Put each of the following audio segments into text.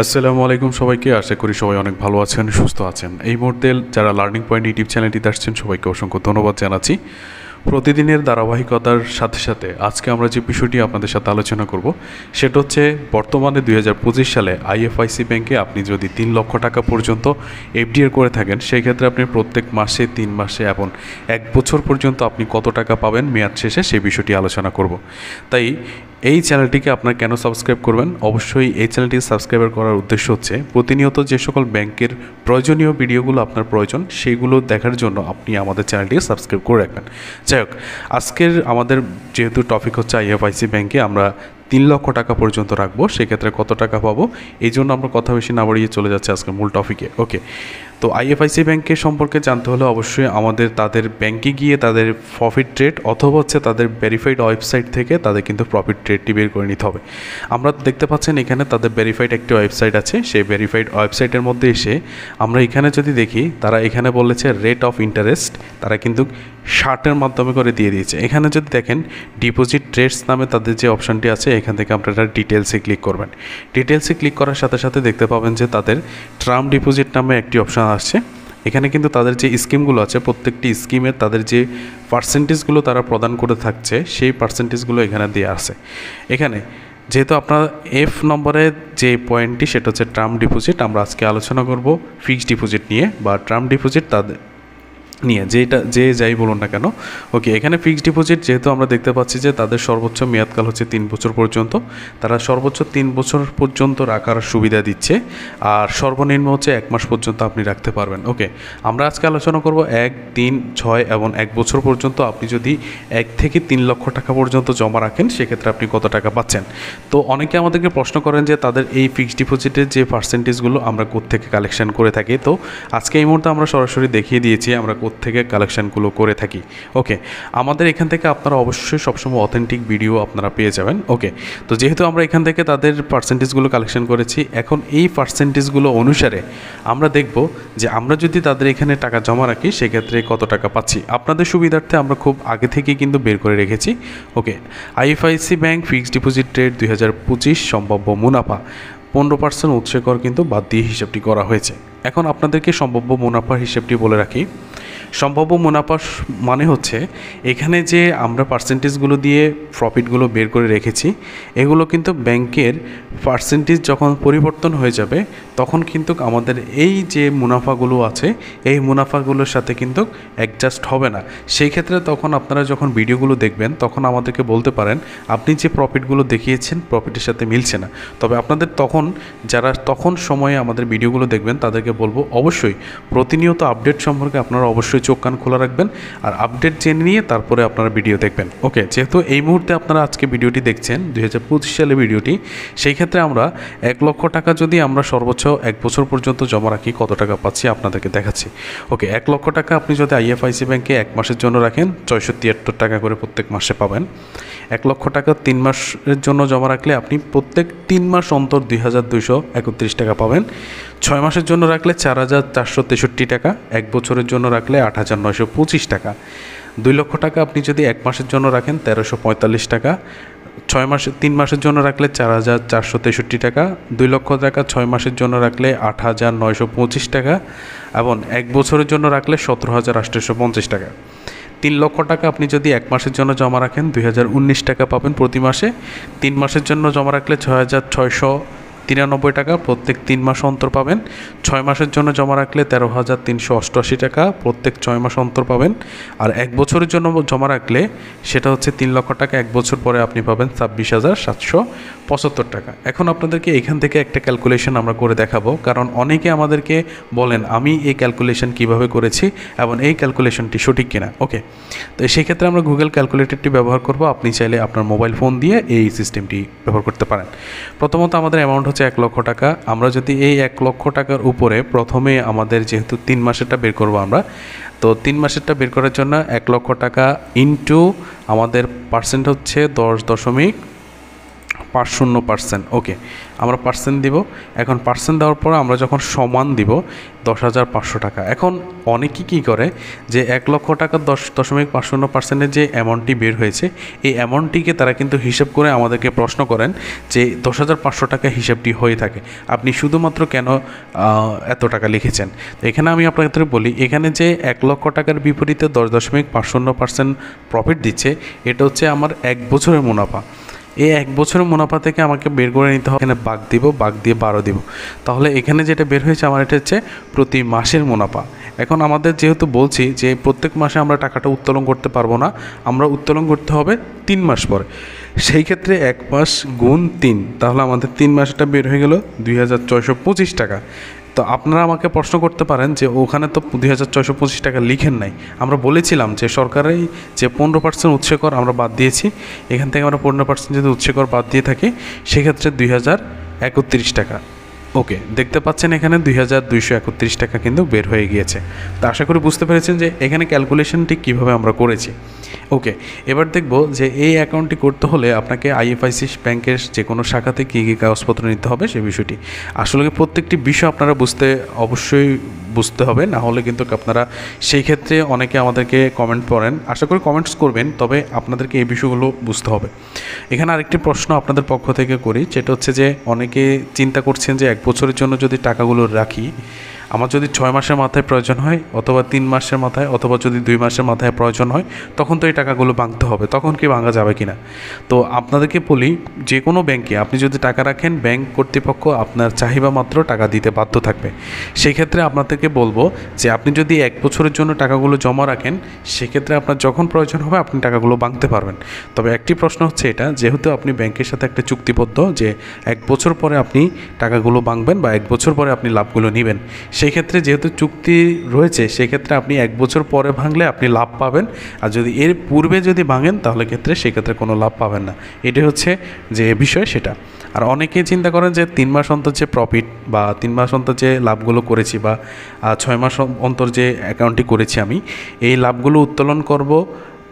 আসসালামু আলাইকুম সবাইকে। আশা করি সবাই অনেক ভালো আছেন, সুস্থ আছেন। এই মুহূর্তে যারা লার্নিং পয়েন্ট ইউটিউব চ্যানেলটিতে আসছেন সবাইকে অসংখ্য ধন্যবাদ জানাচ্ছি। প্রতিদিনের ধারাবাহিকতার সাথে সাথে আজকে আমরা যে বিষয়টি আপনাদের সাথে আলোচনা করব সেটা হচ্ছে বর্তমানে 2025 সালে আইএফআইসি ব্যাংকে আপনি যদি 3 লক্ষ টাকা পর্যন্ত এফডিআর করে থাকেন, সেই ক্ষেত্রে আপনি প্রত্যেক মাসে, 3 মাসে এবং 1 বছর পর্যন্ত আপনি কত টাকা পাবেন মেয়াদ শেষে, সেই বিষয়টি আলোচনা করব। তাই এই চ্যানেলটিকে আপনারা কেন সাবস্ক্রাইব করবেন? অবশ্যই এই চ্যানেলটিকে সাবস্ক্রাইব করার উদ্দেশ্য হচ্ছে প্রতিনিয়ত যে সকল ব্যাংকের প্রয়োজনীয় ভিডিওগুলো আপনার প্রয়োজন সেইগুলো দেখার জন্য আপনি আমাদের চ্যানেলটিকে সাবস্ক্রাইব করে রাখবেন। যাই হোক, আজকের আমাদের যেহেতু টপিক হচ্ছে আইএফআইসি ব্যাংকে আমরা 3 লক্ষ টাকা পর্যন্ত রাখবো, সেক্ষেত্রে কত টাকা পাবো, এই জন্য আমরা কথা বেশি না বাড়িয়ে চলে যাচ্ছে আজকের মূল টপিকে। ওকে, তো আইএফআইসি ব্যাংকের সম্পর্কে জানতে হলে অবশ্যই আমাদের তাদের ব্যাংকে গিয়ে তাদের প্রফিট ট্রেড অথবা হচ্ছে তাদের ভেরিফাইড ওয়েবসাইট থেকে তাদের কিন্তু প্রফিট ট্রেডটি বের করে নিতে হবে। আমরা দেখতে পাচ্ছেন এখানে তাদের ভেরিফাইড একটি ওয়েবসাইট আছে। সেই ভেরিফাইড ওয়েবসাইটের মধ্যে এসে আমরা এখানে যদি দেখি, তারা এখানে বলেছে রেট অফ ইন্টারেস্ট তারা কিন্তু 60-এর মাধ্যমে করে দিয়ে দিয়েছে। এখানে যদি দেখেন ডিপোজিট ট্রেডস নামে তাদের যে অপশানটি আছে, এখান থেকে আপনারা ডিটেলসে ক্লিক করবেন। ডিটেলসে ক্লিক করার সাথে সাথে দেখতে পাবেন যে তাদের টার্ম ডিপোজিট নামে একটি অপশান আসছে। এখানে কিন্তু তাদের যে স্কিমগুলো আছে, প্রত্যেকটি স্কিমের তাদের যে পার্সেন্টেজগুলো তারা প্রদান করে থাকছে, সেই পার্সেন্টেজগুলো এখানে দেওয়া আছে। এখানে যেহেতু আপনার এফ নম্বরের যে পয়েন্টটি সেটা হচ্ছে টার্ম ডিপোজিট, আমরা আজকে আলোচনা করব ফিক্সড ডিপোজিট নিয়ে বা টার্ম ডিপোজিট তাদের নিয়ে, যে যাই বলুন না কেন। ওকে, এখানে ফিক্সড ডিপোজিট যেহেতু আমরা দেখতে পাচ্ছি যে তাদের সর্বোচ্চ মেয়াদকাল হচ্ছে 3 বছর পর্যন্ত, তারা সর্বোচ্চ 3 বছর পর্যন্ত রাখার সুবিধা দিচ্ছে, আর সর্বনিম্ন হচ্ছে 1 মাস পর্যন্ত আপনি রাখতে পারবেন। ওকে, আমরা আজকে আলোচনা করব 1, 3, 6 এবং 1 বছর পর্যন্ত আপনি যদি 1 থেকে 3 লক্ষ টাকা পর্যন্ত জমা রাখেন, সেক্ষেত্রে আপনি কত টাকা পাচ্ছেন। তো অনেকে আমাদেরকে প্রশ্ন করেন যে তাদের এই ফিক্সড ডিপোজিটের যে পার্সেন্টেজগুলো আমরা কোত্থেকে কালেকশন করে থাকি। তো আজকে এই মুহূর্তে আমরা সরাসরি দেখিয়ে দিয়েছি আমরা থেকে কালেকশানগুলো করে থাকি। ওকে, আমাদের এখান থেকে আপনারা অবশ্যই সবসময় অথেন্টিক ভিডিও আপনারা পেয়ে যাবেন। ওকে, তো যেহেতু আমরা এখান থেকে তাদের পার্সেন্টেজগুলো কালেকশন করেছি, এখন এই পার্সেন্টেজগুলো অনুসারে আমরা দেখব যে আমরা যদি তাদের এখানে টাকা জমা রাখি সেক্ষেত্রে কত টাকা পাচ্ছি। আপনাদের সুবিধার্থে আমরা খুব আগে থেকে কিন্তু বের করে রেখেছি। Okay, IFIC bank fixed deposit rate 2025 সম্ভাব্য মুনাফা 15% উৎসে কর কিন্তু বাদ দিয়ে হিসাবটি করা হয়েছে। এখন আপনাদেরকে সম্ভাব্য মুনাফার হিসাবটি বলে রাখি। সম্ভাব্য মুনাফা মানে হচ্ছে এখানে যে আমরা পার্সেন্টেজগুলো দিয়ে প্রফিটগুলো বের করে রেখেছি, এগুলো কিন্তু ব্যাংকের পার্সেন্টেজ যখন পরিবর্তন হয়ে যাবে তখন কিন্তু আমাদের এই যে মুনাফাগুলো আছে এই মুনাফাগুলোর সাথে কিন্তু অ্যাডজাস্ট হবে না। সেই ক্ষেত্রে তখন আপনারা যখন ভিডিওগুলো দেখবেন তখন আমাদেরকে বলতে পারেন আপনি যে প্রফিটগুলো দেখিয়েছেন প্রফিটের সাথে মিলছে না। তবে আপনাদের যারা সময়ে আমাদের ভিডিওগুলো দেখবেন তাদেরকে বলবো অবশ্যই প্রতিনিয়ত আপডেট সম্পর্কে আপনারা অবশ্যই চোখ কান খোলা রাখবেন আর আপডেট জেনে নিয়ে তারপরে আপনারা ভিডিও দেখবেন। ওকে, যেহেতু এই মুহূর্তে আপনারা আজকে ভিডিওটি দেখছেন 2025 সালে ভিডিওটি, সেই ক্ষেত্রে আমরা 1 লক্ষ টাকা যদি আমরা সর্বোচ্চ 1 বছর পর্যন্ত জমা রাখি কত টাকা পাচ্ছি আপনাদেরকে দেখাচ্ছি। ওকে, 1 লক্ষ টাকা আপনি যদি আইএফআইসি ব্যাংকে 1 মাসের জন্য রাখেন 673 টাকা করে প্রত্যেক মাসে পাবেন। 1 লক্ষ টাকা 3 মাসের জন্য জমা রাখলে আপনি প্রত্যেক 3 মাস অন্তর 2231 টাকা পাবেন। 6 মাসের জন্য রাখলে 4463 টাকা, 1 বছরের জন্য রাখলে 8925 টাকা। 2 লক্ষ টাকা আপনি যদি 1 মাসের জন্য রাখেন 1345 টাকা, 3 মাসের জন্য রাখলে 4463 টাকা, 2 লক্ষ টাকা 6 মাসের জন্য রাখলে 8925 টাকা এবং 1 বছরের জন্য রাখলে 17850 টাকা। 3 লক্ষ টাকা আপনি যদি 1 মাসের জন্য জমা রাখেন 2019 টাকা পাবেন প্রতি মাসে। 3 মাসের জন্য জমা রাখলে 6693 টাকা প্রত্যেক 3 মাস অন্তর পাবেন। 6 মাসের জন্য জমা রাখলে 13388 টাকা প্রত্যেক 6 মাস অন্তর পাবেন। আর 1 বছরের জন্য জমা রাখলে সেটা হচ্ছে 3 লক্ষ টাকা, 1 বছর পরে আপনি পাবেন 26775 টাকা। এখন আপনাদেরকে এখান থেকে একটা ক্যালকুলেশন আমরা করে দেখাবো, কারণ অনেকে আমাদেরকে বলেন আমি এই ক্যালকুলেশন কিভাবে করেছি এবং এই ক্যালকুলেশনটি সঠিক কিনা। ওকে, তো সেই ক্ষেত্রে আমরা গুগল ক্যালকুলেটরটি ব্যবহার করব। আপনি চাইলে আপনার মোবাইল ফোন দিয়ে এই সিস্টেমটি ব্যবহার করতে পারেন। প্রথমত আমাদের অ্যামাউন্ট হচ্ছে 1 লক্ষ টাকা। আমরা যদি এই 1 লক্ষ টাকার উপরে প্রথমে আমাদের যেহেতু 3 মাসেরটা বের করব আমরা, তো 3 মাসেরটা বের করার জন্য 1 লক্ষ টাকা ইন্টু আমাদের পার্সেন্ট হচ্ছে 10.8 5% ওকে, আমরা পার্সেন্ট দিব। এখন পার্সেন্ট দেওয়ার পর আমরা যখন সমান দিব 10,500 টাকা। এখন অনেকে কী করে যে 1 লক্ষ টাকা 10.50% যে অ্যামাউন্টটি বের হয়েছে, এই অ্যামাউন্টটিকে তারা কিন্তু হিসাব করে আমাদেরকে প্রশ্ন করেন যে 10,500 টাকা হিসাবটি হয়ে থাকে, আপনি শুধুমাত্র কেন এত টাকা লিখেছেন। তো এখানে আমি আপনাদের বলি, এখানে যে 1 লক্ষ টাকার বিপরীতে 10.50% প্রফিট দিচ্ছে, এটা হচ্ছে আমার 1 বছরের মুনাফা। এই 1 বছরের মুনাফা থেকে আমাকে বের করে নিতে হবে, এখানে বাঘ দিব, বাঘ দিয়ে 12 দিব। তাহলে এখানে যেটা বের হয়েছে আমার, এটা হচ্ছে প্রতি মাসের মুনাফা। এখন আমাদের যেহেতু বলছি যে প্রত্যেক মাসে আমরা টাকাটা উত্তোলন করতে পারবো না, আমরা উত্তোলন করতে হবে 3 মাস পরে। সেই ক্ষেত্রে 1 মাস গুণ 3, তাহলে আমাদের 3 মাসটা বের হয়ে গেল 2,425 টাকা। তো আপনারা আমাকে প্রশ্ন করতে পারেন যে ওখানে তো 2,425 টাকা লিখেন নাই। আমরা বলেছিলাম যে সরকারের যে 15% উৎসে কর আমরা বাদ দিয়েছি, এখান থেকে আমরা 15% যদি উৎসে কর বাদ দিয়ে থাকি, সেক্ষেত্রে 2,031 টাকা। ওকে, দেখতে পাচ্ছেন এখানে 2,231 টাকা কিন্তু বের হয়ে গিয়েছে। তো আশা করি বুঝতে পেরেছেন যে এখানে ক্যালকুলেশনটি কীভাবে আমরা করেছি। ওকে, এবার দেখব যে এই অ্যাকাউন্টটি করতে হলে আপনাকে আইএফআইসি ব্যাংকের যে কোনো শাখাতে কী কী কাগজপত্র নিতে হবে সেই বিষয়টি। আসলে প্রত্যেকটি বিষয় আপনারা অবশ্যই বুঝতে হবে, না হলে কিন্তু আপনারা সেই ক্ষেত্রে অনেকে আমাদেরকে কমেন্ট করেন, আশা করি কমেন্টস করবেন, তবে আপনাদেরকে এই বিষয়গুলো বুঝতে হবে। এখানে আরেকটি প্রশ্ন আপনাদের পক্ষ থেকে করি, যেটা হচ্ছে যে অনেকে চিন্তা করছেন যে 1 বছরের জন্য যদি টাকাগুলো রাখি, আমার যদি 6 মাসের মাথায় প্রয়োজন হয়, অথবা 3 মাসের মাথায়, অথবা যদি 2 মাসের মাথায় প্রয়োজন হয়, তখন তো এই টাকাগুলো ভাঙতে হবে, তখন কি ভাঙা যাবে কিনা। তো আপনাদেরকে বলি, যে কোনো ব্যাংকে আপনি যদি টাকা রাখেন, ব্যাংক কর্তৃপক্ষ আপনার চাহিদা মাত্র টাকা দিতে বাধ্য থাকবে। সেই ক্ষেত্রে আপনাদেরকে বলবো যে আপনি যদি 1 বছরের জন্য টাকাগুলো জমা রাখেন, সেক্ষেত্রে আপনার যখন প্রয়োজন হবে আপনি টাকাগুলো ভাঙতে পারবেন। তবে একটি প্রশ্ন হচ্ছে এটা, যেহেতু আপনি ব্যাংকের সাথে একটা চুক্তিবদ্ধ যে 1 বছর পরে আপনি টাকাগুলো ভাঙবেন বা 1 বছর পরে আপনি লাভগুলো নেবেন, সেই ক্ষেত্রে যেহেতু চুক্তি রয়েছে, সেক্ষেত্রে আপনি 1 বছর পরে ভাঙলে আপনি লাভ পাবেন, আর যদি এর পূর্বে যদি ভাঙেন তাহলে সেক্ষেত্রে কোনো লাভ পাবেন না। এটাই হচ্ছে যে বিষয় সেটা। আর অনেকে চিন্তা করেন যে 3 মাস অন্তর যে প্রফিট বা 3 মাস অন্তর যে লাভগুলো করেছি বা 6 মাস অন্তর যে অ্যাকাউন্টটি করেছি আমি, এই লাভগুলো উত্তোলন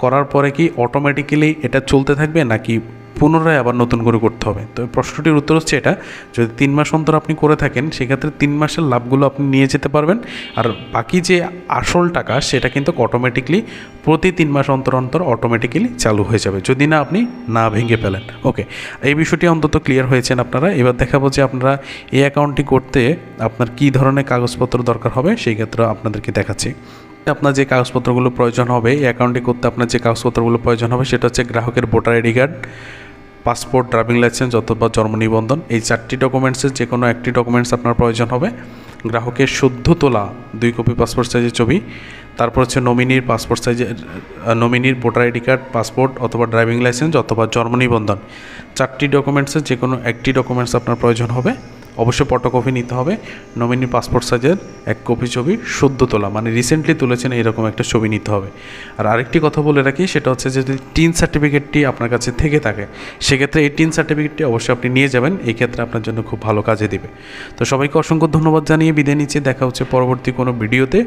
করার পরে কি অটোমেটিক্যালি এটা চলতে থাকবে, নাকি পুনরায় আবার নতুন করে করতে হবে। তো প্রশ্নটির উত্তর হচ্ছে এটা, যদি 3 মাস অন্তর আপনি করে থাকেন, সেক্ষেত্রে 3 মাসের লাভগুলো আপনি নিয়ে যেতে পারবেন, আর বাকি যে আসল টাকা সেটা কিন্তু অটোমেটিকলি প্রতি 3 মাস অন্তর অন্তর অটোমেটিক্যালি চালু হয়ে যাবে, যদি না আপনি না ভেঙে ফেলেন। ওকে, এই বিষয়টি অন্তত ক্লিয়ার হয়েছেন আপনারা। এবার দেখাবো যে আপনারা এই অ্যাকাউন্টটি করতে আপনার কী ধরনের কাগজপত্র দরকার হবে, সেই ক্ষেত্রে আপনাদেরকে দেখাচ্ছি। আপনার যে কাগজপত্রগুলো প্রয়োজন হবে, এই অ্যাকাউন্টটি করতে আপনার যে কাগজপত্রগুলো প্রয়োজন হবে, সেটা হচ্ছে গ্রাহকের voter ID card, passport, driving licence অথবা জন্ম নিবন্ধন। এই 4টি ডকুমেন্টসের যে কোনো একটি ডকুমেন্টস আপনার প্রয়োজন হবে। গ্রাহকের সদ্য তোলা 2 কপি পাসপোর্ট সাইজের ছবি, তারপর হচ্ছে নমিনির পাসপোর্ট সাইজের নমিনির ভোটার আইডি কার্ড, পাসপোর্ট অথবা ড্রাইভিং লাইসেন্স অথবা জন্ম নিবন্ধন। 4টি ডকুমেন্টসের যে কোনো একটি ডকুমেন্টস আপনার প্রয়োজন হবে। অবশ্যই ফটোকপি নিতে হবে। নমিনির পাসপোর্ট সাইজের 1 কপি ছবি, সদ্য তোলা মানে রিসেন্টলি তুলেছেন এরকম একটা ছবি নিতে হবে। আর আরেকটি কথা বলে রাখি, সেটা হচ্ছে যদি টিন সার্টিফিকেটটি আপনার কাছে থেকে থাকে, সেক্ষেত্রে এই টিন সার্টিফিকেটটি অবশ্যই আপনি নিয়ে যাবেন, এই ক্ষেত্রে আপনার জন্য খুব ভালো কাজে দেবে। তো সবাইকে অসংখ্য ধন্যবাদ জানিয়ে বিদায় নিচ্ছি, দেখা হচ্ছে পরবর্তী কোনো ভিডিওতে।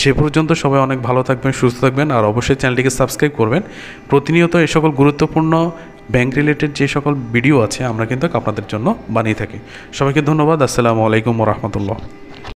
সে পর্যন্ত সবাই অনেক ভালো থাকবেন, সুস্থ থাকবেন, আর অবশ্যই চ্যানেলটিকে সাবস্ক্রাইব করবেন। প্রতিনিয়ত এই সকল গুরুত্বপূর্ণ ব্যাংক রিলেটেড যে সকল ভিডিও আছে আমরা কিন্তু আপনাদের জন্য বানিয়ে থাকি। সবাইকে ধন্যবাদ। আসসালামু আলাইকুম ওয়া রাহমাতুল্লাহ।